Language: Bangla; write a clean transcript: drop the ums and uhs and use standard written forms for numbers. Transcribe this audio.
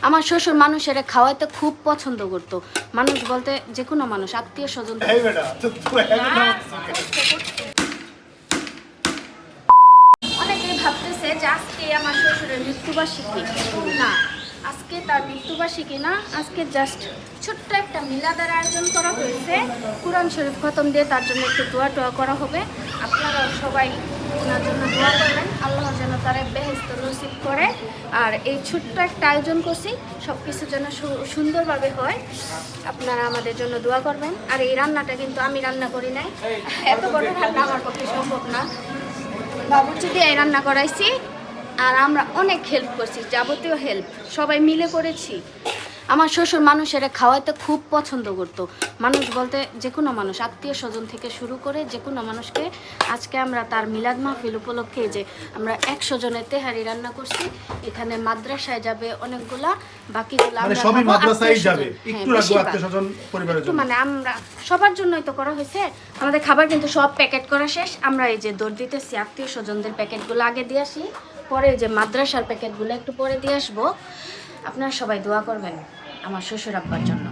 আমার শ্বশুর মানুষেরা খাওয়াইতে খুব পছন্দ করতো। মানুষ বলতে যে কোনো মানুষ, আত্মীয় স্বজন। অনেকেই ভাবতেছে যে আজকে আমার শ্বশুরের মৃত্যুবার্ষিকী। না, আজকে তার মৃত্যুবার্ষিকী না, আজকে জাস্ট ছোট্ট একটা মিলাদের আয়োজন করা হয়েছে। কুরআন শরীফ খতম দিয়ে তার জন্য একটু দোয়া টোয়া করা হবে। আপনারা সবাই ওনার জন্য দোয়া করবেন, আল্লাহ যেন তারা বেহেশত নসিব করে। আর এই ছোট্ট একটা আয়োজন করছি, সব কিছু যেন সুন্দরভাবে হয়। আপনারা আমাদের জন্য দোয়া করবেন। আর এই রান্নাটা কিন্তু আমি রান্না করি নাই, এত বড় রান্না আমার পক্ষে সম্ভব না। বাবুর্চি দিয়ে রান্না করাইছি, আর আমরা অনেক হেল্প করছি, যাবতীয় হেল্প সবাই মিলে করেছি। আমার শ্বশুর মানুষেরা খাওয়াইতে খুব পছন্দ করতো। মানুষ বলতে যে কোনো মানুষ, আত্মীয় স্বজন থেকে শুরু করে যে কোনো মানুষকে। আজকে আমরা তার মিলাদ মাহফিল উপলক্ষে যে আমরা 100 জনের তেহারি রান্না করছি। এখানে মাদ্রাসায় যাবে অনেকগুলা, বাকিগুলো আমরা সবই মাদ্রাসায় যাবে। একটু রাখবো বেশিরভাগ। আত্মীয়স্বজন পরিবারের একটু জন্য। মানে আমরা সবার জন্যই তো করা হয়েছে। আমাদের খাবার কিন্তু সব প্যাকেট করা শেষ। আমরা এই যে দৌড় দিতেছি, আত্মীয় স্বজনদের প্যাকেটগুলো আগে দিয়ে আসি, পরে এই যে মাদ্রাসার প্যাকেটগুলো একটু পরে দিয়ে আসবো। আপনারা সবাই দোয়া করবেন আমার শ্বশুর আব্বার জন্য।